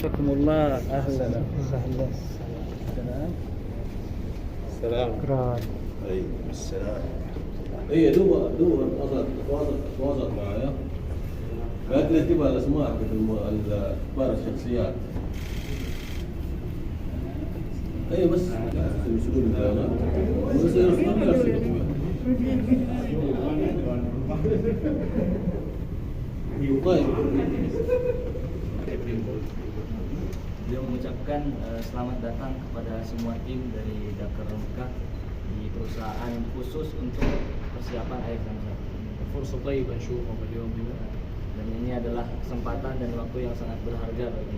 حياكم الله. أهلا وسهلا. السلام. شكرا. أي السلام. هي دوبا تواصلت معايا، قالت لي تبغى الأسماء في أخبار الشخصيات. أي بس يسألون البيانات بس يرسلون نفسي. طيب. Beliau mengucapkan selamat datang kepada semua tim dari Dakar Mekah di perusahaan khusus untuk persiapan air Zamzam. فرصة طيبة نشوفهم اليوم هنا. Dan ini adalah kesempatan dan waktu yang sangat berharga bagi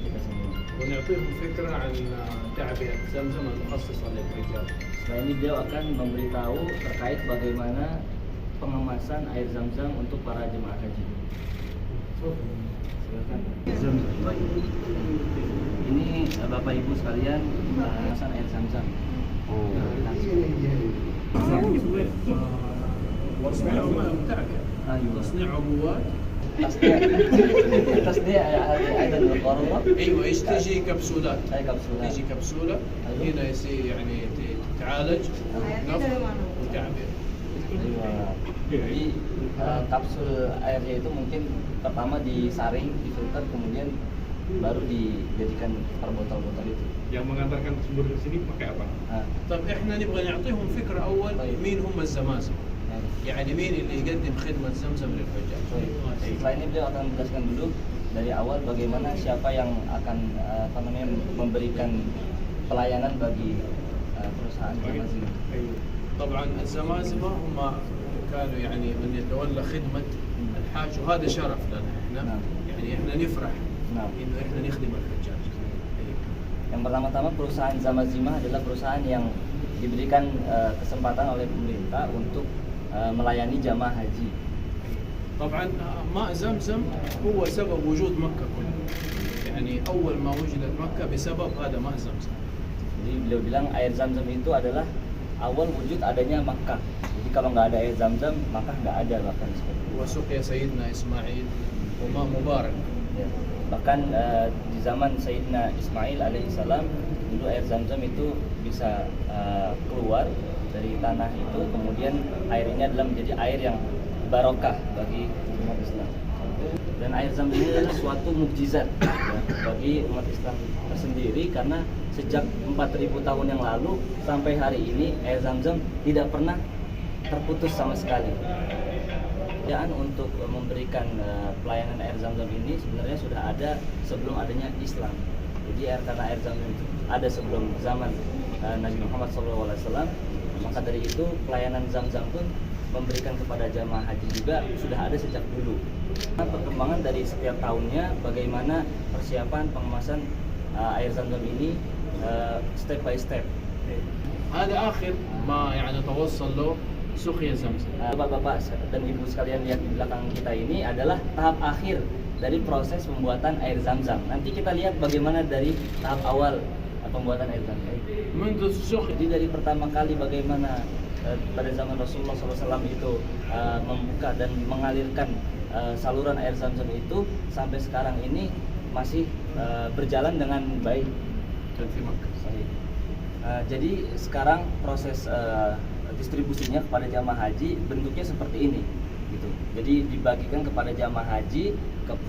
kita semua. ونعطيهم فكرة عن تعبئة زمزم المخصصة للرجال. Setelah ini beliau akan memberitahu terkait bagaimana pengemasan air Zamzam untuk para jemaah haji. Silakan. Ini Bapak Ibu sekalian pengemasan air Zamzam. تصنيع تصنيع عبوات. تصنيع أيضا القارورة. ايوه ايش تجي كبسولات. أي كبسولات. تجي كبسولة هنا يصير يعني تعالج نفخ وتعبئة. Jadi kapsul airnya itu mungkin pertama disaring, difilter, kemudian baru dijadikan per botol-botol itu. yang mengantarkan sumber ke sini pakai apa? طيب احنا نبغى نعطيهم فكرة أول مين هم الزمازم. يعني مين اللي يقدم خدمة زمزم للحجاج. Setelah ini beliau akan menjelaskan dulu dari awal bagaimana siapa yang akan memberikan pelayanan bagi perusahaan Zamazim. طبعا الزمازمة هم كانوا يعني من يتولى خدمة الحاج وهذا شرف لنا احنا. يعني احنا نفرح انه احنا نخدم الحجاج. Yang pertama-tama perusahaan Zamazimah adalah perusahaan yang diberikan kesempatan oleh pemerintah untuk melayani jamaah haji. طبعا ماء زمزم هو سبب وجود مكة كلها. يعني أول ما وجدت مكة بسبب هذا ماء زمزم. Jadi beliau bilang air Zamzam itu adalah awal wujud adanya Makkah. Jadi kalau nggak ada air Zamzam, Makkah nggak ada bahkan seperti itu. وسقي سيدنا إسماعيل وماء مبارك. Ya. Bahkan di zaman Sayyidina Ismail alaihissalam dulu air Zamzam itu bisa keluar dari tanah itu, kemudian airnya adalah menjadi air yang barokah bagi umat Islam. Dan air Zamzam ini adalah suatu mukjizat ya, bagi umat Islam tersendiri karena sejak 4000 tahun yang lalu sampai hari ini air Zamzam tidak pernah terputus sama sekali. Kerjaan untuk memberikan pelayanan air Zamzam ini sebenarnya sudah ada sebelum adanya Islam. Jadi karena air Zamzam itu ada sebelum zaman Nabi Muhammad SAW, maka dari itu pelayanan Zamzam pun memberikan kepada jamaah haji juga sudah ada sejak dulu. Perkembangan dari setiap tahunnya, bagaimana persiapan pengemasan air Zamzam ini step by step. هذا آخر ما يعني توصل له سقيا زمزم. Bapak-bapak dan ibu sekalian lihat di belakang kita ini adalah tahap akhir dari proses pembuatan air Zamzam. Nanti kita lihat bagaimana dari tahap awal pembuatan air Zamzam. منذ السقي. Jadi dari pertama kali bagaimana pada zaman Rasulullah SAW itu membuka dan mengalirkan saluran air Zamzam itu sampai sekarang ini masih berjalan dengan baik. Jadi sekarang proses distribusinya kepada jamaah haji bentuknya seperti ini, gitu. Jadi dibagikan kepada jamaah haji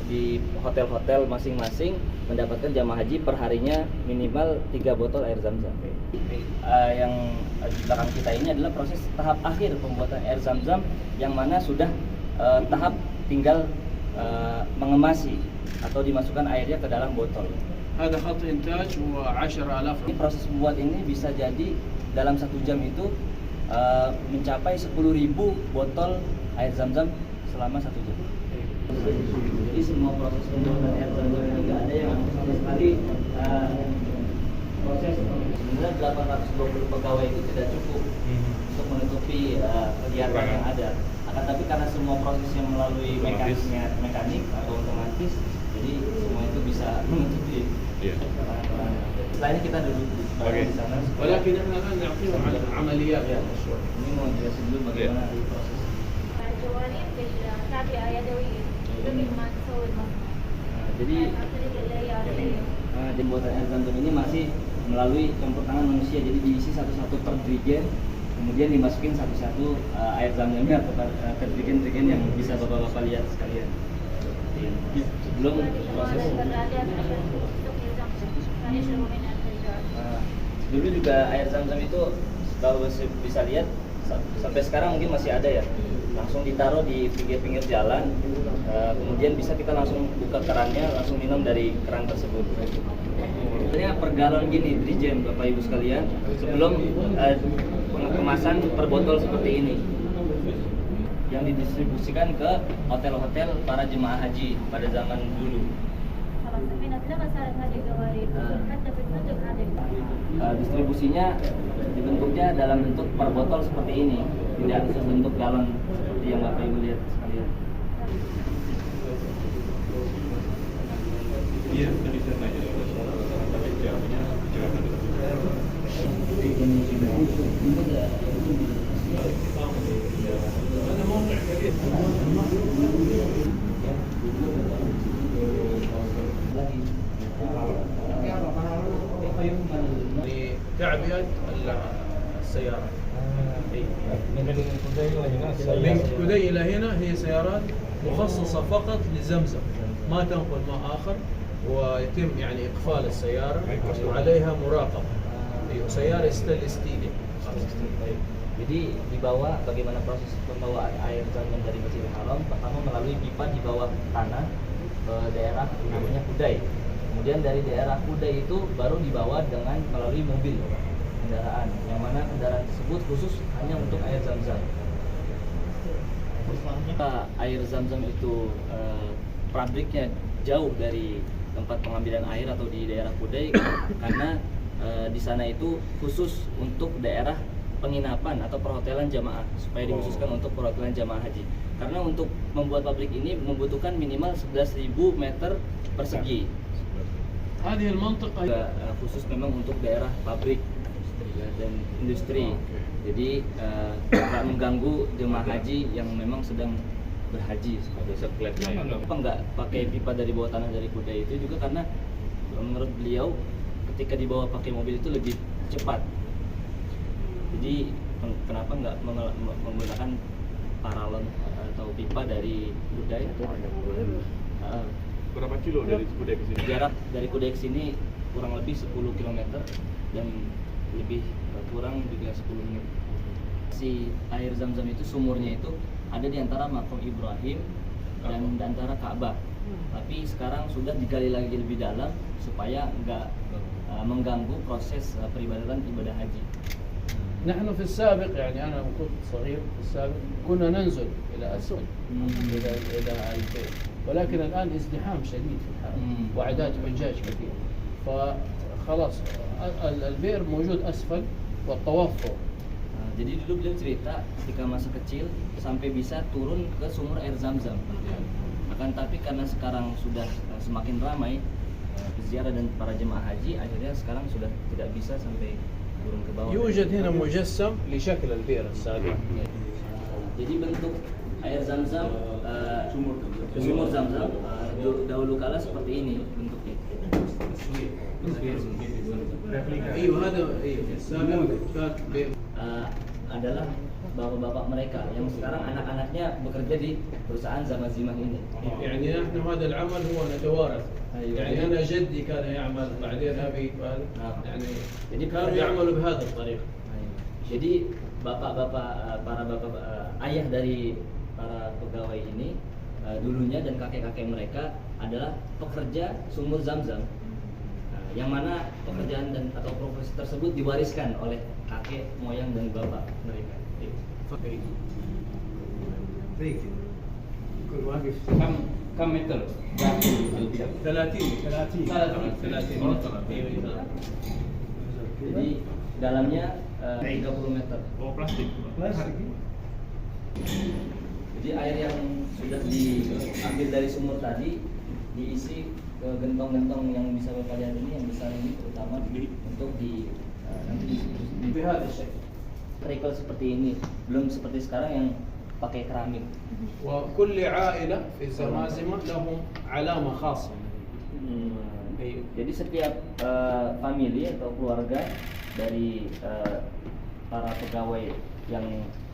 di hotel-hotel masing-masing mendapatkan jamaah haji per harinya minimal 3 botol air Zamzam. Yang di belakang kita ini adalah proses tahap akhir pembuatan air Zamzam yang mana sudah tahap tinggal mengemasi atau dimasukkan airnya ke dalam botol. هذا خط إنتاج هو 10,000. Ini proses membuat ini bisa jadi dalam 1 jam itu mencapai 10.000 botol air Zamzam selama 1 jam. Jadi semua proses pembuatan air Zamzam ini tidak ada yang sama sekali proses. Sebenarnya 820 pegawai itu tidak cukup untuk menutupi kegiatan yang ada. Akan tapi karena semua prosesnya melalui mekanik atau otomatis, jadi semua itu bisa menutupi. Setelah ini kita duduk di sana. ولكن احنا الان نعطيهم عن عمليات المشروع. Ini mau jelasin dulu bagaimana proses. الجوانب بالتعبئة يدوية قبل ما تسوي المصنع. Jadi Pembuatan air zam-zam ini masih melalui campur tangan manusia, jadi diisi satu-satu per drigen, kemudian dimasukin satu-satu air zam-zamnya ke drigen-drigen yang bisa bapak-bapak lihat sekalian. Sebelum proses dulu juga air zam-zam itu kalau bisa lihat sampai sekarang mungkin masih ada ya, langsung ditaruh di pinggir-pinggir jalan, kemudian bisa kita langsung buka kerannya, langsung minum dari keran tersebut. Sebenarnya per galon gini drigen Bapak Ibu sekalian, sebelum kemasan per botol seperti ini yang didistribusikan ke hotel-hotel para jemaah haji pada zaman dulu. Distribusinya dibentuknya dalam bentuk per botol seperti ini, tidak sebentuk galon seperti yang Bapak Ibu lihat sekalian. Iya, tadi saya tanya tapi jawabnya تعبئة السيارات. من الكدي إلى هنا هي سيارات مخصصة فقط لزمزم، ما تنقل ماء آخر، ويتم يعني إقفال السيارة وعليها مراقبة. سيارة ستانلس ستيل. Jadi dibawa, bagaimana proses pembawaan air zam-zam dari Masjidil Haram? Pertama melalui pipa di bawah tanah ke daerah namanya Kudai. Kemudian dari daerah Kudai itu baru dibawa dengan melalui mobil kendaraan, yang mana kendaraan tersebut khusus hanya untuk air zam-zam. Air zam-zam itu pabriknya jauh dari tempat pengambilan air atau di daerah Kudai, karena di sana itu khusus untuk daerah penginapan atau perhotelan jamaah, supaya dikhususkan untuk perhotelan jamaah haji. Karena untuk membuat pabrik ini membutuhkan minimal 11.000 meter persegi. هذه المنطقة Khusus memang untuk daerah pabrik dan industri. Jadi tidak mengganggu jemaah haji yang memang sedang berhaji. Kenapa nggak pakai pipa dari bawah tanah dari Kudai itu juga karena menurut beliau ketika dibawa pakai mobil itu lebih cepat. Jadi kenapa nggak menggunakan paralon atau pipa dari Kudai? berapa kilo dari Kudai ke sini? Jarak dari Kudai ke sini kurang lebih 10 km dan lebih kurang juga 10 menit. Si air zam-zam itu sumurnya itu ada di antara makam Ibrahim dan di antara Ka'bah. Tapi sekarang sudah digali lagi lebih dalam supaya nggak mengganggu proses peribadatan ibadah haji. نحن في السابق يعني أنا كنت صغير في السابق كنا ننزل إلى أسفل إلى البيت، ولكن الآن ازدحام شديد في الحرم وأعداد حجاج كثير، فخلاص البئر موجود أسفل والطواف فوق. Jadi dulu beliau cerita ketika masa kecil sampai bisa turun ke sumur air zam-zam. Akan tapi karena sekarang sudah semakin ramai peziarah dan para jemaah haji, akhirnya sekarang sudah tidak bisa sampai turun ke bawah. يوجد هنا مجسم لشكل البئر السابق. Jadi bentuk air zam-zam, sumur zam-zam dahulu kala seperti ini bentuknya. أيوه هذا أيوه السابق كان بئر. Adalah bapak-bapak mereka yang sekarang anak-anaknya bekerja di perusahaan Zamazimah ini. يعني نحن هذا العمل هو نتوارث. يعني أنا جدي كان يعمل بعدين أبي يعني Jadi كانوا يعملوا بهذا الطريقة. Jadi bapak-bapak para bapak ayah dari para pegawai ini dulunya dan kakek-kakek mereka adalah pekerja sumur zam-zam, yang mana pekerjaan dan atau profesi tersebut diwariskan oleh kakek moyang dan bapak mereka. كم متر؟ 30. Jadi dalamnya 30 meter. Oh, plastik. Jadi air yang sudah diambil dari sumur tadi diisi ke gentong-gentong yang bisa Bapak lihat ini, yang besar ini terutama untuk nanti di recycle seperti ini, belum seperti sekarang yang pakai keramik. وكل عائلة في زمازمة لهم علامة خاصة. Jadi setiap family atau keluarga dari para pegawai yang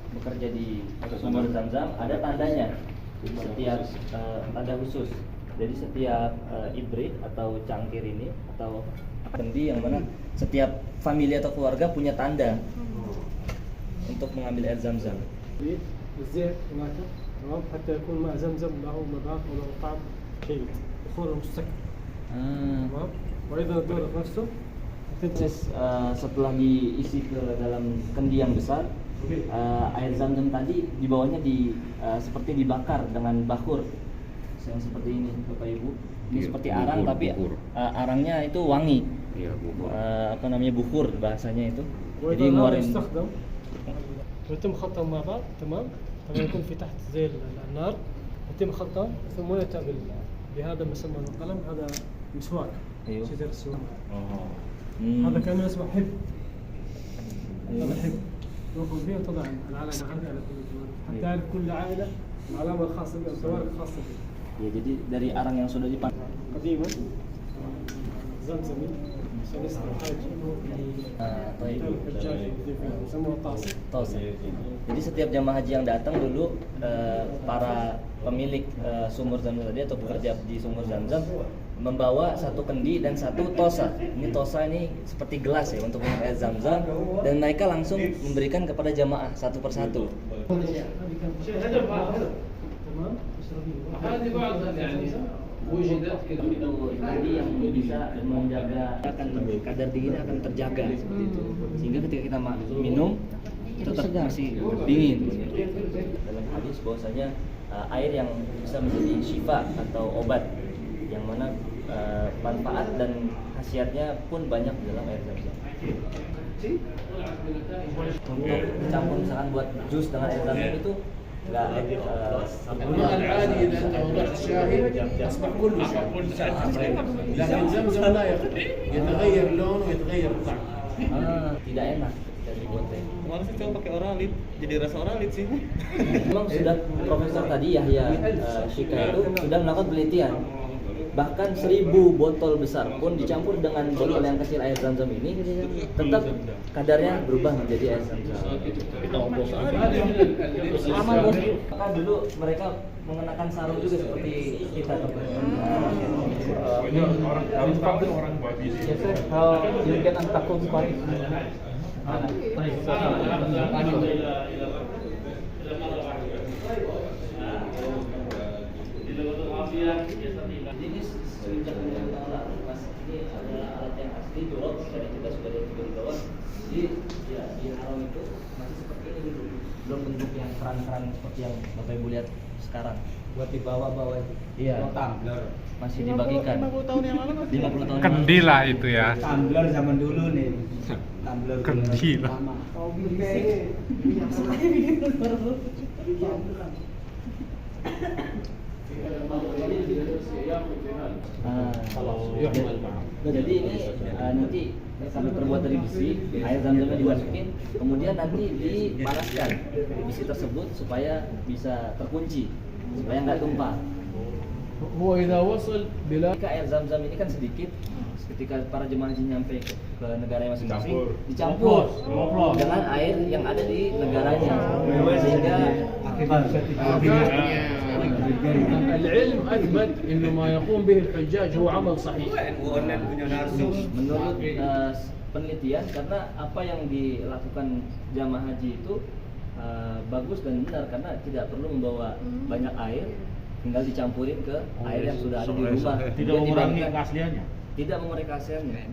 bekerja di sumur Zam-Zam ada tandanya, setiap tanda khusus. Jadi setiap ibrit atau cangkir ini atau kendi yang mana setiap family atau keluarga punya tanda untuk mengambil air Zam-Zam. الزيت هناك تمام حتى يكون ماء زمزم له مذاق وله طعم جيد بخور مستقر تمام وايضا الدور نفسه Setelah diisi ke dalam kendi yang besar, air Zam-Zam tadi di bawahnya seperti dibakar dengan bakur yang seperti ini, Bapak Ibu. Ini seperti arang tapi arangnya itu wangi. Iya, bukur. Apa namanya, bukur bahasanya itu. Jadi وايضا هذا ngeluarin. يستخدم ويتم خلطه مع بعض تمام طبعا يكون في تحت زي النار يتم خلطه ثم يؤتى بهذا المسمى القلم هذا مسواك أيوه. شجر السواك Hmm. هذا كان اسمه حب هذا حب تأخذ فيه وتضع العلامة هذه على كل جوانب حتى يعرف كل عائلة العلامة الخاصة بها والتواريخ الخاصة بها Ya, jadi dari arang yang sudah dipakai. قديما زمزمي سنسمع حاجة الحجاج يسموها طاسة Tos. Jadi setiap jamaah haji yang datang dulu, para pemilik sumur Zam-Zam tadi atau bekerja di sumur Zam-Zam membawa satu kendi dan satu tosa. Ini tosa ini seperti gelas ya untuk minum air Zam-Zam, dan mereka langsung memberikan kepada jamaah satu persatu. تمام هذه بعض يعني وجدت كده Jadi yang bisa menjaga akan kadar dinginnya akan terjaga seperti itu, sehingga ketika kita minum tetap masih dingin. Dalam hadis bahwasanya air yang bisa menjadi syifa atau obat, yang mana manfaat dan khasiatnya pun banyak dalam air Zam-Zam. Untuk campur misalkan buat jus dengan air Zam-Zam itu nggak الماء العادي اذا انت وضعت شاهي اصبح كله شاهي لكن زمزم لا يتغير لونه ويتغير طعمه tidak enak ketika dibuat teh. Kemarin sih coba pakai oralit, jadi rasa oralit sih. Memang sudah Profesor tadi Yahya Shika itu sudah melakukan penelitian. Bahkan 1000 botol besar pun dicampur dengan botol yang kecil air Zam-Zam ini, tetap kadarnya berubah menjadi air Zam-Zam. Aman bos. Maka dulu mereka mengenakan sarung juga seperti kita. Orang babi sih. يمكن أن تكون قريب Ini sejak tahun lalu mas, ini adalah alat yang asli dorot, dari kita sudah lihat di bawah. Jadi ya di haram itu masih seperti ini dulu, belum bentuk yang keran-keran seperti yang Bapak Ibu lihat sekarang. buat dibawa-bawa itu. Iya. Tumbler. Masih dibagikan. 50 tahun yang lalu kan? 50 tahun. Kendi lah itu ya. Tumbler zaman dulu nih. Tumbler Kendi lah. Oh, bisik. Masalahnya bikin baru. Jadi ini nanti sampai terbuat dari besi, air Zam-Zamnya dimasukin, kemudian nanti dipanaskan besi tersebut supaya bisa terkunci, supaya nggak tumpah. هو إذا وصل بلا Ketika air Zam-Zam ini kan sedikit, ketika para jemaah haji nyampe ke negara masing-masing, dicampur dengan air yang ada di negaranya, sehingga العلم أثبت إنه ما يقوم به الحجاج هو عمل صحيح. menurut penelitian, karena apa yang dilakukan jamaah haji itu bagus dan benar, karena tidak perlu membawa banyak air, tinggal dicampurin ke air yang sudah ada di rumah. Tidak mengurangi keasliannya. Tidak mengurangi keasliannya.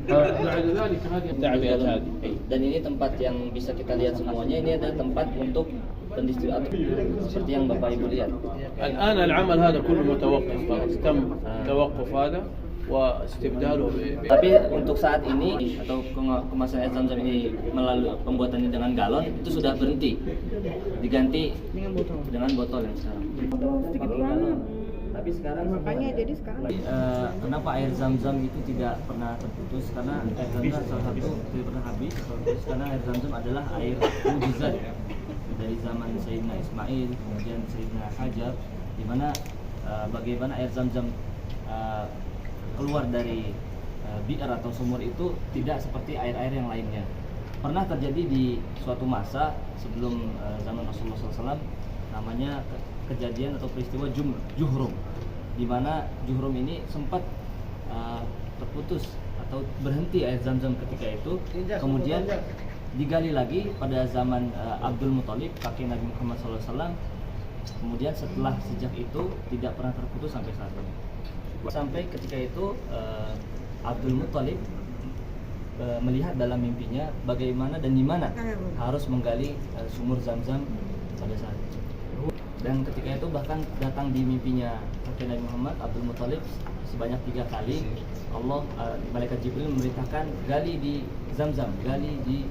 بعد ذلك هذه التعبئات هذه. Dan ini tempat yang bisa kita lihat semuanya. Ini adalah tempat untuk pendistribusi seperti yang Bapak Ibu lihat. الآن العمل هذا كله متوقف خلاص تم توقف هذا واستبداله Tapi untuk saat ini atau kemasan air Zam-Zam ini melalui pembuatannya dengan galon itu sudah berhenti, diganti dengan botol yang sekarang. Tapi sekarang Makanya jadi sekarang kenapa air Zam-Zam itu tidak pernah terputus? Karena air Zam-Zam salah satu tidak pernah habis. Karena air Zam-Zam adalah air mukjizat dari zaman Sayyidina Ismail, kemudian Sayyidina Hajar, di mana bagaimana air Zam-Zam keluar dari bi'er atau sumur itu tidak seperti air-air yang lainnya. Pernah terjadi di suatu masa sebelum zaman Rasulullah SAW, namanya kejadian atau peristiwa Juhrum, di mana Juhrum ini sempat terputus atau berhenti air Zam-Zam ketika itu, kemudian digali lagi pada zaman Abdul Muthalib, kakek Nabi Muhammad SAW. Kemudian setelah sejak itu tidak pernah terputus sampai saat ini. Sampai ketika itu Abdul Muthalib melihat dalam mimpinya bagaimana dan di mana harus menggali sumur Zam-Zam pada saat itu. Dan ketika itu bahkan datang di mimpinya kakek Nabi Muhammad, Abdul Muthalib, sebanyak 3 kali. Allah, malaikat Jibril memerintahkan gali di Zam-Zam, gali di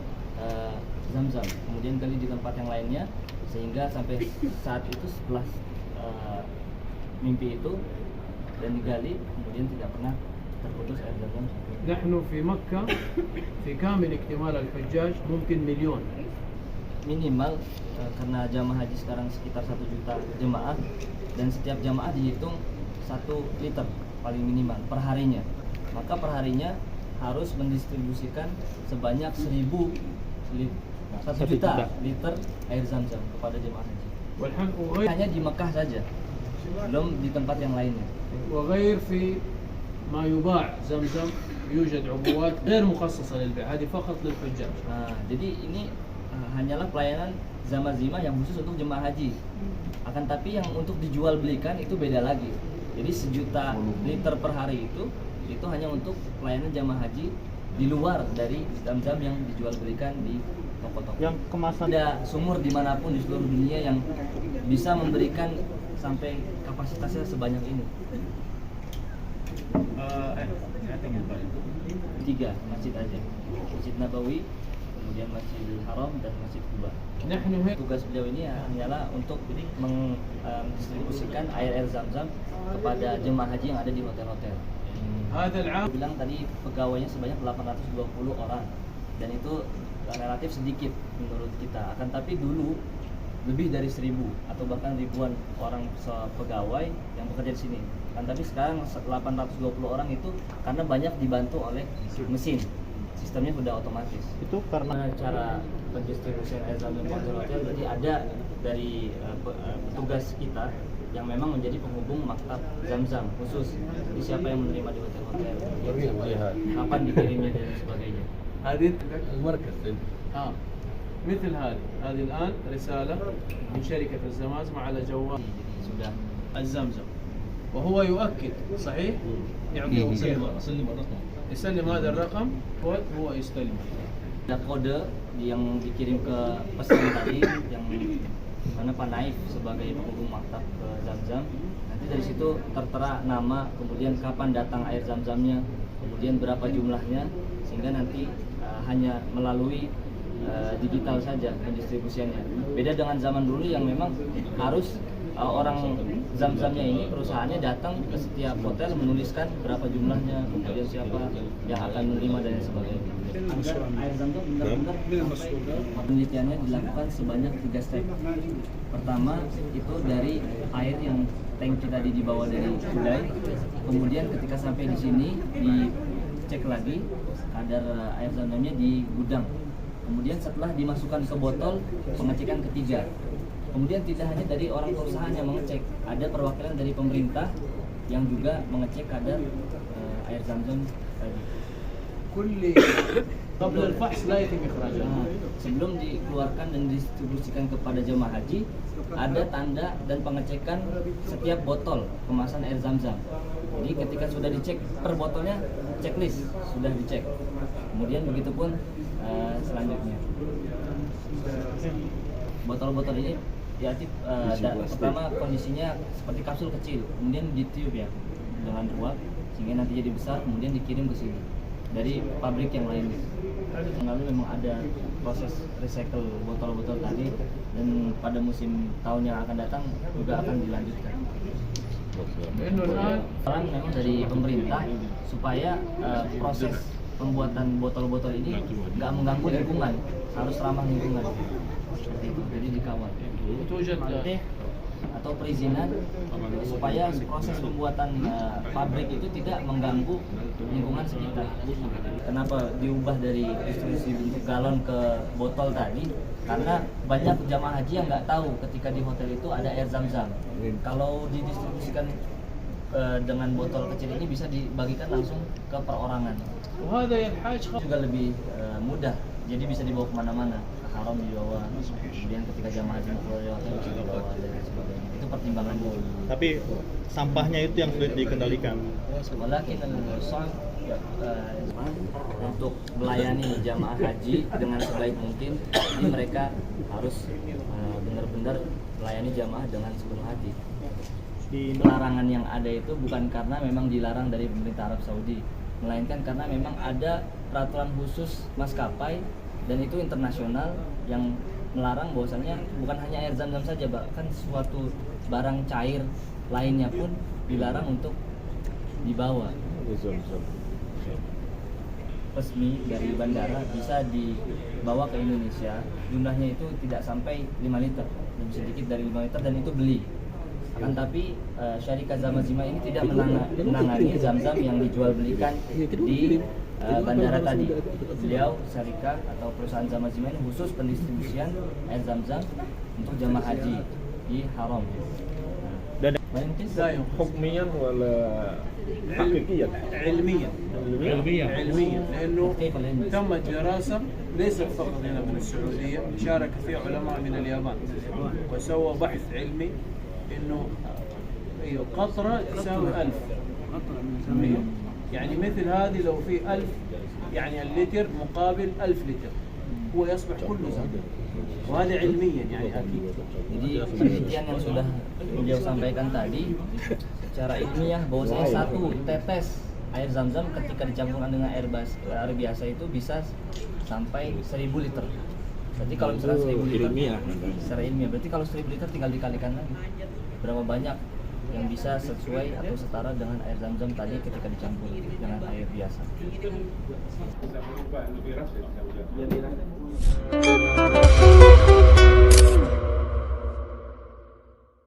Zam-Zam, kemudian gali di tempat yang lainnya, sehingga sampai saat itu setelah mimpi itu dan digali, kemudian tidak pernah terputus air Zam-Zam. نحن في مكة في كامل اكتمال الحجاج ممكن مليون. Minimal karena jamaah haji sekarang sekitar 1 juta jemaah, dan setiap jamaah dihitung 1 liter paling minimal per harinya. Maka per harinya harus mendistribusikan sebanyak 1 juta liter air Zam-Zam kepada jemaah haji. Hanya di Mekah saja, belum di tempat yang lainnya. وغير في ما يباع زمزم يوجد عبوات غير مخصصة للبيع، هذه فقط للحجاج. Jadi ini hanyalah pelayanan Zamazima yang khusus untuk jemaah haji. Akan tapi yang untuk dijual belikan itu beda lagi. Jadi 1 juta liter per hari itu hanya untuk pelayanan jemaah haji di luar dari Zam-Zam yang dijual belikan di toko-toko. Yang kemasan Ada sumur dimanapun di seluruh dunia yang bisa memberikan sampai kapasitasnya sebanyak ini. 3 masjid aja, Masjid Nabawi, kemudian Masjidil Haram dan Masjid Quba. Tugas beliau ini hanyalah untuk mendistribusikan air Zam-Zam kepada jemaah haji yang ada di hotel-hotel. Bilang tadi pegawainya sebanyak 820 orang, dan itu relatif sedikit menurut kita. Akan tapi dulu lebih dari 1.000 atau bahkan ribuan orang pegawai yang bekerja di sini. Kan tapi sekarang 820 orang itu karena banyak dibantu oleh mesin. Sistemnya sudah otomatis. itu karena Cara pendistribusian air Zam-Zam di hotel, jadi ada dari petugas kita yang memang menjadi penghubung maktab Zam-Zam khusus. Jadi siapa yang menerima di hotel-hotel, kapan dikirimnya dan sebagainya. هذه المركز مثل هذه الآن رسالة من شركة الزمازمة على جوال Sudah الزمزم، وهو يؤكد صحيح، يسلم هذا الرقم هو يستلم. ada kode yang dikirim ke pesan tadi, yang mana Pak Naif sebagai penghubung maktab ke Zam-Zam. Nanti dari situ tertera nama, kemudian kapan datang air Zam-Zamnya, kemudian berapa jumlahnya, sehingga nanti hanya melalui digital saja pendistribusiannya. Beda dengan zaman dulu yang memang harus orang Zam-Zamnya ini, perusahaannya datang ke setiap hotel menuliskan berapa jumlahnya, kemudian siapa yang akan menerima dan sebagainya. Agar air Zam-Zam benar-benar penelitiannya dilakukan sebanyak 3 step. Pertama itu dari air yang tangki tadi dibawa dari Sudai, kemudian ketika sampai di sini dicek lagi kadar air Zam-Zamnya di gudang. Kemudian setelah dimasukkan ke botol, pengecekan ketiga. Kemudian tidak hanya dari orang perusahaan yang mengecek, ada perwakilan dari pemerintah yang juga mengecek kadar air Zam-Zam tadi. Sebelum dikeluarkan dan didistribusikan kepada jemaah haji, ada tanda dan pengecekan setiap botol kemasan air Zam-Zam. Jadi ketika sudah dicek per botolnya, checklist sudah dicek. Kemudian begitupun selanjutnya. Botol-botol ini pertama kondisinya seperti kapsul kecil, kemudian ditiup ya dengan ruang sehingga nanti jadi besar, kemudian dikirim ke sini dari pabrik yang lain. Lalu memang ada proses recycle botol-botol tadi, dan pada musim tahun yang akan datang juga akan dilanjutkan. Peran memang dari pemerintah supaya proses pembuatan botol-botol ini nggak mengganggu lingkungan, harus ramah lingkungan. Seperti itu, jadi dikawal. atau perizinan supaya proses pembuatan pabrik itu tidak mengganggu lingkungan sekitar. Kenapa diubah dari distribusi bentuk galon ke botol tadi? Karena banyak jamaah haji yang nggak tahu ketika di hotel itu ada air zam-zam. Kalau didistribusikan dengan botol kecil ini bisa dibagikan langsung ke perorangan. وهذا ينحاج Juga lebih mudah, jadi bisa dibawa kemana-mana. Haram dibawa, kemudian ketika jamaah haji mau keluar dari hotel bisa dibawa dan sebagainya. Itu pertimbangannya. Tapi sampahnya itu yang sulit dikendalikan. Walakin untuk melayani jamaah haji dengan sebaik mungkin, ini mereka harus benar-benar melayani jamaah dengan sepenuh hati. Larangan yang ada itu bukan karena memang dilarang dari pemerintah Arab Saudi, melainkan karena memang ada peraturan khusus maskapai dan itu internasional yang melarang bahwasannya bukan hanya air zam-zam saja, bahkan suatu barang cair lainnya pun dilarang untuk dibawa. Resmi dari bandara bisa dibawa ke Indonesia, jumlahnya itu tidak sampai 5 liter, lebih sedikit dari 5 liter, dan itu beli. Akan tapi syarikat Zamazima ini tidak menangani zam-zam yang dijual belikan di bandara tadi. Beliau syarikat atau perusahaan Zamazima ini khusus pendistribusian air zam-zam untuk jamaah haji di Haram. Dan حكميا ولا حقيقيا؟ علميا علميا لانه تم دراسه ليست فقط هنا من السعوديه، شارك فيها علماء من اليابان وسووا بحث علمي انه قطره تساوي 1000. يعني مثل هذه لو في 1000 يعني اللتر مقابل 1000 لتر هو يصبح كله زمزم، وهذا علميا يعني اكيد. Jadi penelitian yang sudah beliau sampaikan tadi secara ilmiah bahwasanya satu tetes air zam-zam ketika dicampurkan dengan air biasa itu bisa sampai 1000 liter. Berarti kalau misalnya 1000 liter secara ilmiah, berarti kalau 1000 liter tinggal dikalikan lagi berapa banyak yang bisa sesuai atau setara dengan air zam-zam tadi ketika dicampur dengan air biasa.